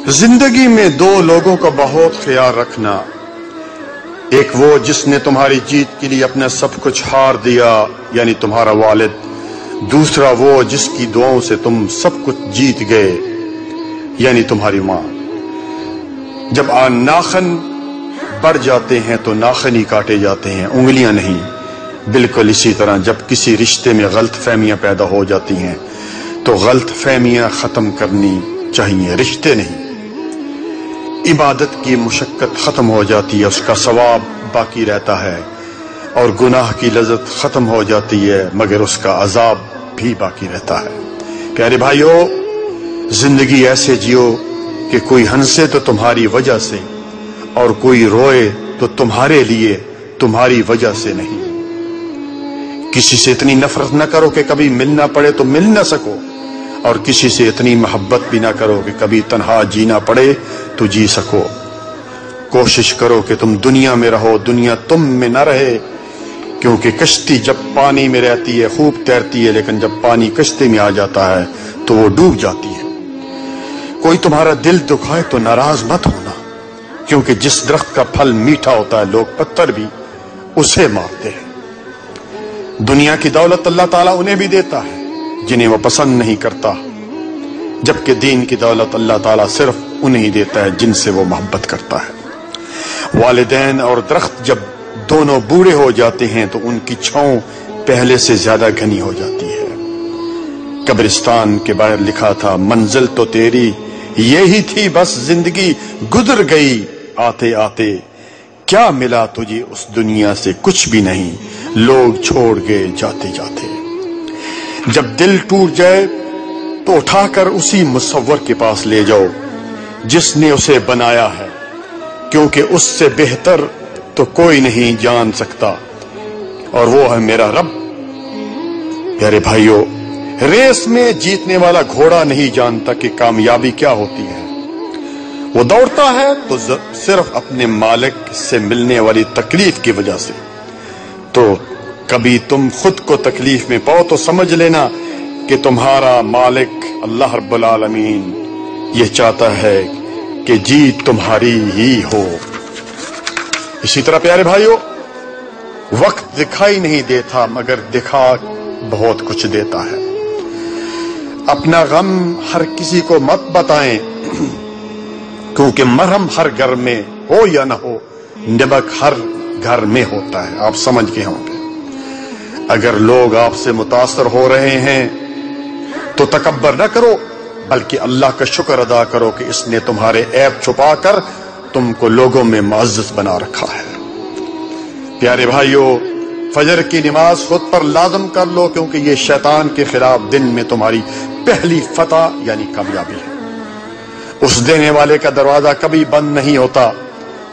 زندگی میں دو لوگوں کا بہت خیال رکھنا، ایک وہ جس نے تمہاری جیت کے لیے اپنا سب کچھ ہار دیا یعنی تمہارا والد، دوسرا وہ جس کی دعاؤں سے تم سب کچھ جیت گئے یعنی تمہاری ماں۔ جب ناخن بڑھ جاتے ہیں تو ناخن ہی کاٹے جاتے ہیں، انگلیاں نہیں۔ بالکل اسی طرح جب کسی رشتے میں غلط فہمیاں پیدا ہو جاتی ہیں تو غلط فہمیاں ختم کرنی چاہیے، رشتے نہیں۔ عبادت کی مشقت ختم ہو جاتی ہے، اس کا ثواب باقی رہتا ہے، اور گناہ کی لذت ختم ہو جاتی ہے مگر اس کا عذاب بھی باقی رہتا ہے۔ پیارے بھائیو، زندگی ایسے جیو کہ کوئی ہنسے تو تمہاری وجہ سے اور کوئی روئے تو تمہارے لیے، تمہاری وجہ سے نہیں۔ کسی سے اتنی نفرت نہ کرو کہ کبھی ملنا پڑے تو مل نہ سکو، اور کسی سے اتنی محبت بھی نہ کرو کہ کبھی تنہا جینا پڑے تو جی سکو۔ کوشش کرو کہ تم دنیا میں رہو، دنیا تم میں نہ رہے، کیونکہ کشتی جب پانی میں رہتی ہے خوب تیرتی ہے، لیکن جب پانی کشتی میں آ جاتا ہے تو وہ ڈوب جاتی ہے۔ کوئی تمہارا دل دکھائے تو ناراض مت ہونا، کیونکہ جس درخت کا پھل میٹھا ہوتا ہے لوگ پتھر بھی اسے مارتے ہیں۔ دنیا کی دولت اللہ تعالیٰ انہیں بھی دیتا ہے جنہیں وہ پسند نہیں کرتا، جبکہ دین کی دولت اللہ تعالیٰ صرف انہیں دیتا ہے جن سے وہ محبت کرتا ہے۔ والدین اور درخت جب دونوں بوڑھے ہو جاتے ہیں تو ان کی چھاؤں پہلے سے زیادہ گھنی ہو جاتی ہے۔ قبرستان کے باہر لکھا تھا، منزل تو تیری یہی تھی، بس زندگی گزر گئی آتے آتے، کیا ملا تجھے اس دنیا سے؟ کچھ بھی نہیں، لوگ چھوڑ گئے جاتے جاتے۔ جب دل ٹوٹ جائے تو اٹھا کر اسی مصور کے پاس لے جاؤ جس نے اسے بنایا ہے، کیونکہ اس سے بہتر تو کوئی نہیں جان سکتا، اور وہ ہے میرا رب۔ پیارے بھائیو، ریس میں جیتنے والا گھوڑا نہیں جانتا کہ کامیابی کیا ہوتی ہے، وہ دوڑتا ہے تو صرف اپنے مالک سے ملنے والی تکلیف کی وجہ سے۔ تو کبھی تم خود کو تکلیف میں پاؤ تو سمجھ لینا کہ تمہارا مالک اللہ رب العالمین یہ چاہتا ہے کہ جیت تمہاری ہی ہو۔ اسی طرح پیارے بھائیو، وقت دکھائی نہیں دیتا مگر دکھا بہت کچھ دیتا ہے۔ اپنا غم ہر کسی کو مت بتائیں، کیونکہ مرہم ہر گھر میں ہو یا نہ ہو، نمک ہر گھر میں ہوتا ہے۔ آپ سمجھ کے ہوں گے۔ اگر لوگ آپ سے متاثر ہو رہے ہیں تو تکبر نہ کرو، بلکہ اللہ کا شکر ادا کرو کہ اس نے تمہارے عیب چھپا کر تم کو لوگوں میں معزز بنا رکھا ہے۔ پیارے بھائیو، فجر کی نماز خود پر لازم کر لو، کیونکہ یہ شیطان کے خلاف دن میں تمہاری پہلی فتح یعنی کامیابی ہے۔ اس دینے والے کا دروازہ کبھی بند نہیں ہوتا،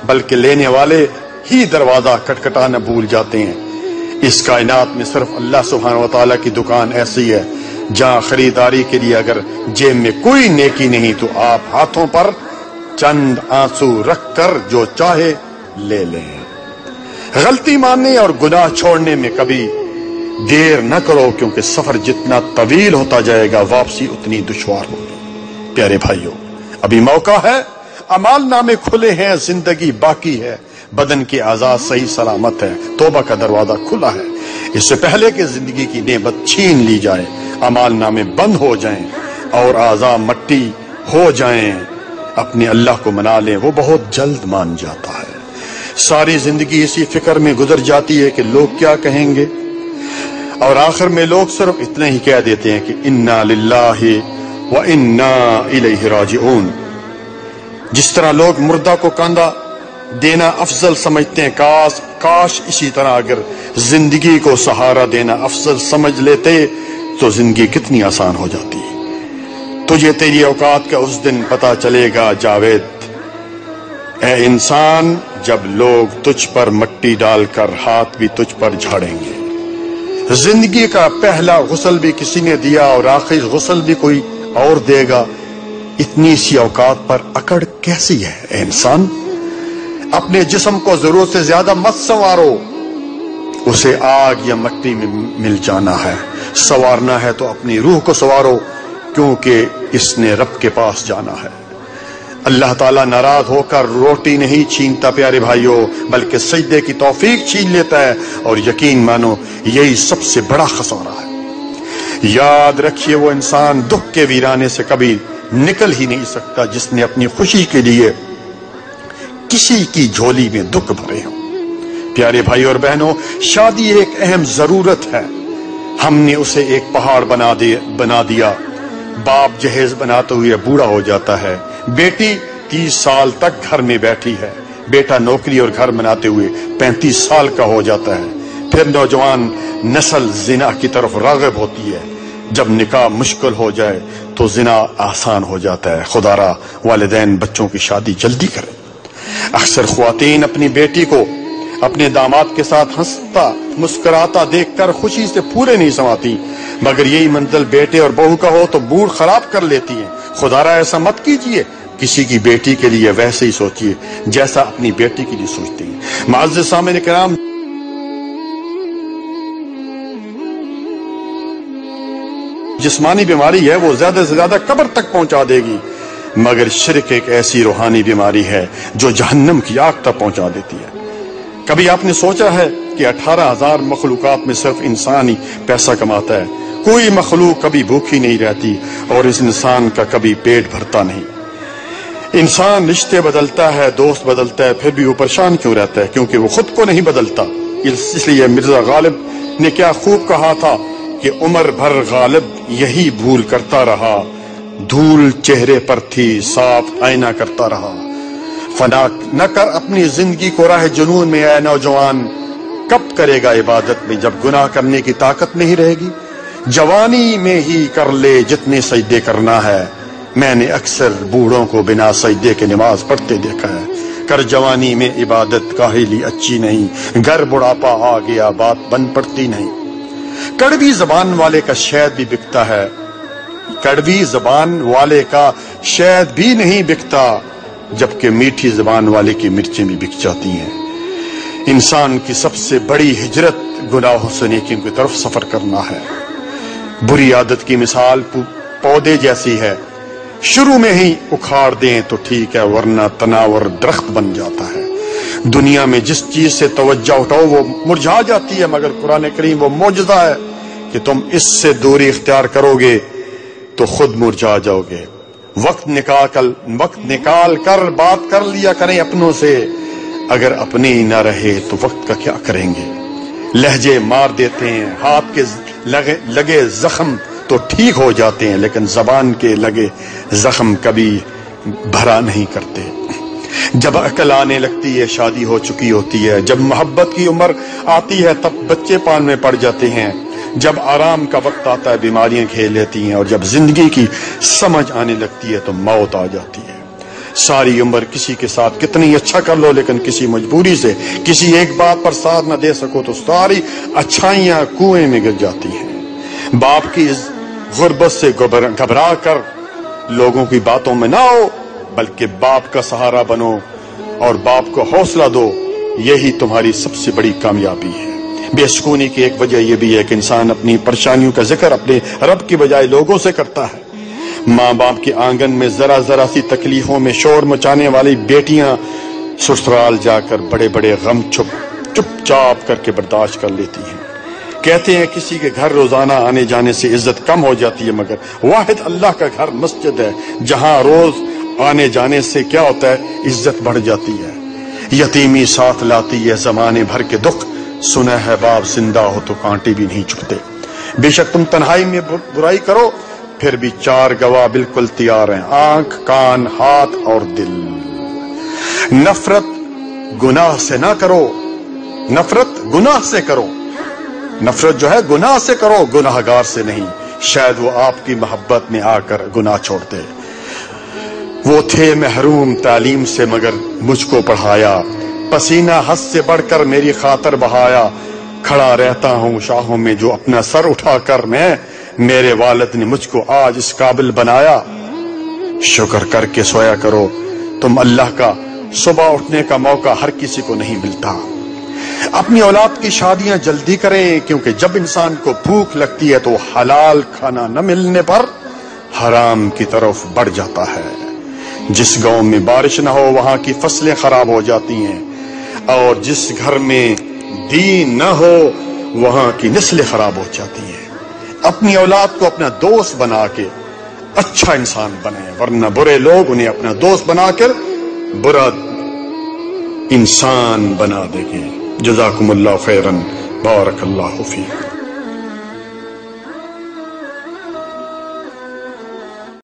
بلکہ لینے والے ہی دروازہ کھٹکھٹانا بھول جاتے ہیں۔ اس کائنات میں صرف اللہ سبحانہ وتعالی کی دکان ایسی ہے جہاں خریداری کے لیے اگر جیب میں کوئی نیکی نہیں تو آپ ہاتھوں پر چند آنسو رکھ کر جو چاہے لے لیں۔ غلطی ماننے اور گناہ چھوڑنے میں کبھی دیر نہ کرو، کیونکہ سفر جتنا طویل ہوتا جائے گا واپسی اتنی دشوار ہوگی۔ پیارے بھائیو، ابھی موقع ہے، اعمال نامے کھلے ہیں، زندگی باقی ہے، بدن کی اعضاء صحیح سلامت ہے، توبہ کا دروازہ کھلا ہے۔ اس سے پہلے کہ زندگی کی نعمت چھین لی جائے، اعمال نامے بند ہو جائیں اور اعضاء مٹی ہو جائیں، اپنے اللہ کو منا لیں، وہ بہت جلد مان جاتا ہے۔ ساری زندگی اسی فکر میں گزر جاتی ہے کہ لوگ کیا کہیں گے، اور آخر میں لوگ صرف اتنا ہی کہہ دیتے ہیں کہ انا للہ وانا الیہ راجعون۔ جس طرح لوگ مردہ کو کاندھا دینا افضل سمجھتے ہیں، کاش اسی طرح اگر زندگی کو سہارا دینا افضل سمجھ لیتے تو زندگی کتنی آسان ہو جاتی۔ تجھے تیری اوقات کا اس دن پتا چلے گا جاوید، اے انسان، جب لوگ تجھ پر مٹی ڈال کر ہاتھ بھی تجھ پر جھاڑیں گے۔ زندگی کا پہلا غسل بھی کسی نے دیا اور آخری غسل بھی کوئی اور دے گا، اتنی سی اوقات پر اکڑ کیسی ہے؟ اے انسان، اپنے جسم کو ضرورت سے زیادہ مت سنوارو، اسے آگ یا مٹی میں مل جانا ہے۔ سنوارنا ہے تو اپنی روح کو سنوارو، کیونکہ اس نے رب کے پاس جانا ہے۔ اللہ تعالیٰ ناراض ہو کر روٹی نہیں چھینتا پیارے بھائیوں، بلکہ سجدے کی توفیق چھین لیتا ہے، اور یقین مانو یہی سب سے بڑا خسارہ ہے۔ یاد رکھیے وہ انسان دکھ کے ویرانے سے کبھی نکل ہی نہیں سکتا جس نے اپنی خوشی کے لیے کسی کی جھولی میں دکھ بھرے ہوں۔ پیارے بھائی اور بہنوں، شادی ایک اہم ضرورت ہے، ہم نے اسے ایک پہاڑ بنا دیا۔ باپ جہیز بناتے ہوئے بوڑھا ہو جاتا ہے، بیٹی 30 سال تک گھر میں بیٹھی ہے، بیٹا نوکری اور گھر بناتے ہوئے 35 سال کا ہو جاتا ہے، پھر نوجوان نسل زنا کی طرف راغب ہوتی ہے۔ جب نکاح مشکل ہو جائے تو زنا آسان ہو جاتا ہے۔ خدا را والدین بچوں کی شادی جلدی کریں۔ اکثر خواتین اپنی بیٹی کو اپنے داماد کے ساتھ ہنستا مسکراتا دیکھ کر خوشی سے پورے نہیں سماتی، مگر یہی منزل بیٹے اور بہو کا ہو تو موڈ خراب کر لیتی ہیں۔ خدا را ایسا مت کیجیے، کسی کی بیٹی کے لیے ویسے ہی سوچیے جیسا اپنی بیٹی کے لیے سوچتے ہیں۔ معزز سامعین کرام، جسمانی بیماری ہے وہ زیادہ سے زیادہ قبر تک پہنچا دے گی، مگر شرک ایک ایسی روحانی بیماری ہے جو جہنم کی آگ تک پہنچا دیتی ہے۔ کبھی آپ نے سوچا ہے کہ 18,000 مخلوقات میں صرف انسان ہی پیسہ کماتا ہے؟ کوئی مخلوق کبھی بھوکی نہیں رہتی اور اس انسان کا کبھی پیٹ بھرتا نہیں۔ انسان رشتے بدلتا ہے، دوست بدلتا ہے، پھر بھی وہ پریشان کیوں رہتا ہے؟ کیونکہ وہ خود کو نہیں بدلتا۔ اس لیے مرزا غالب نے کیا خوب کہا تھا کہ عمر بھر غالب یہی بھول کرتا رہا، دھول چہرے پر تھی صاف آئینہ کرتا رہا۔ فنا نہ کر اپنی زندگی کو راہ جنون میں اے نوجوان، کب کرے گا عبادت میں جب گناہ کرنے کی طاقت نہیں رہے گی؟ جوانی میں ہی کر لے جتنے سجدے کرنا ہے، میں نے اکثر بوڑھوں کو بنا سجدے کے نماز پڑھتے دیکھا ہے۔ کر جوانی میں عبادت کاہلی اچھی نہیں، گھر بڑھاپا آ گیا بات بن پڑتی نہیں۔ کڑوی زبان والے کا شہد بھی بکتا ہے، کڑوی زبان والے کا شہد بھی نہیں بکتا، جبکہ میٹھی زبان والے کی مرچیں بھی بک جاتی ہیں۔ انسان کی سب سے بڑی ہجرت گناہوں سے نیکیوں کی طرف سفر کرنا ہے۔ بری عادت کی مثال پودے جیسی ہے، شروع میں ہی اکھاڑ دیں تو ٹھیک ہے، ورنہ تناور درخت بن جاتا ہے۔ دنیا میں جس چیز سے توجہ اٹھاؤ وہ مرجھا جاتی ہے، مگر قرآن کریم وہ معجزہ ہے کہ تم اس سے دوری اختیار کرو گے تو خود مرجھا جاؤ گے۔ وقت نکال کر بات کر لیا کریں اپنوں سے، اگر اپنے ہی نہ رہے تو وقت کا کیا کریں گے؟ لہجے مار دیتے ہیں، ہاتھ کے لگے زخم تو ٹھیک ہو جاتے ہیں، لیکن زبان کے لگے زخم کبھی بھرا نہیں کرتے۔ جب عقل آنے لگتی ہے شادی ہو چکی ہوتی ہے، جب محبت کی عمر آتی ہے تب بچے پال میں پڑ جاتے ہیں، جب آرام کا وقت آتا ہے بیماریاں گھیر لیتی ہیں، اور جب زندگی کی سمجھ آنے لگتی ہے تو موت آ جاتی ہے۔ ساری عمر کسی کے ساتھ کتنی اچھا کر لو، لیکن کسی مجبوری سے کسی ایک بات پر ساتھ نہ دے سکو تو ساری اچھائیاں کنویں میں گر جاتی ہیں۔ باپ کی اس غربت سے گھبرا کر لوگوں کی باتوں میں نہ آؤ، بلکہ باپ کا سہارا بنو اور باپ کو حوصلہ دو، یہی تمہاری سب سے بڑی کامیابی ہے۔ بے سکونی کی ایک وجہ یہ بھی ہے کہ انسان اپنی پریشانیوں کا ذکر اپنے رب کی بجائے لوگوں سے کرتا ہے۔ ماں باپ کے آنگن میں ذرا ذرا سی تکلیفوں میں شور مچانے والی بیٹیاں سسرال جا کر بڑے بڑے غم چپ چاپ کر کے برداشت کر لیتی ہیں۔ کہتے ہیں کسی کے گھر روزانہ آنے جانے سے عزت کم ہو جاتی ہے، مگر واحد اللہ کا گھر مسجد ہے جہاں روز آنے جانے سے کیا ہوتا ہے؟ عزت بڑھ جاتی ہے۔ یتیمی ساتھ لاتی ہے زمانے بھر کے دکھ، سنا ہے باپ زندہ ہو تو کانٹے بھی نہیں چھپتے۔ بے شک تم تنہائی میں برائی کرو پھر بھی 4 گواہ بالکل تیار ہیں، آنکھ، کان، ہاتھ اور دل۔ نفرت گناہ سے نہ کرو، نفرت گناہ سے کرو، نفرت جو ہے گناہ سے کرو، گناہگار سے نہیں، شاید وہ آپ کی محبت میں آ کر گناہ چھوڑتے۔ وہ تھے محروم تعلیم سے مگر مجھ کو پڑھایا، پسینہ حد سے بڑھ کر میری خاطر بہایا، کھڑا رہتا ہوں شاہوں میں جو اپنا سر اٹھا کر میں، میرے والد نے مجھ کو آج اس قابل بنایا۔ شکر کر کے سویا کرو، تم اللہ کا صبح اٹھنے کا موقع ہر کسی کو نہیں ملتا۔ اپنی اولاد کی شادیاں جلدی کریں، کیونکہ جب انسان کو بھوک لگتی ہے تو حلال کھانا نہ ملنے پر حرام کی طرف بڑھ جاتا ہے۔ جس گاؤں میں بارش نہ ہو وہاں کی فصلیں خراب ہو جاتی ہیں، اور جس گھر میں دین نہ ہو وہاں کی نسلیں خراب ہو جاتی ہیں۔ اپنی اولاد کو اپنا دوست بنا کے اچھا انسان بنائیں، ورنہ برے لوگ انہیں اپنا دوست بنا کر برا انسان بنا دیں گے۔ جزاکم اللہ خیرا، بارک اللہ فیکم۔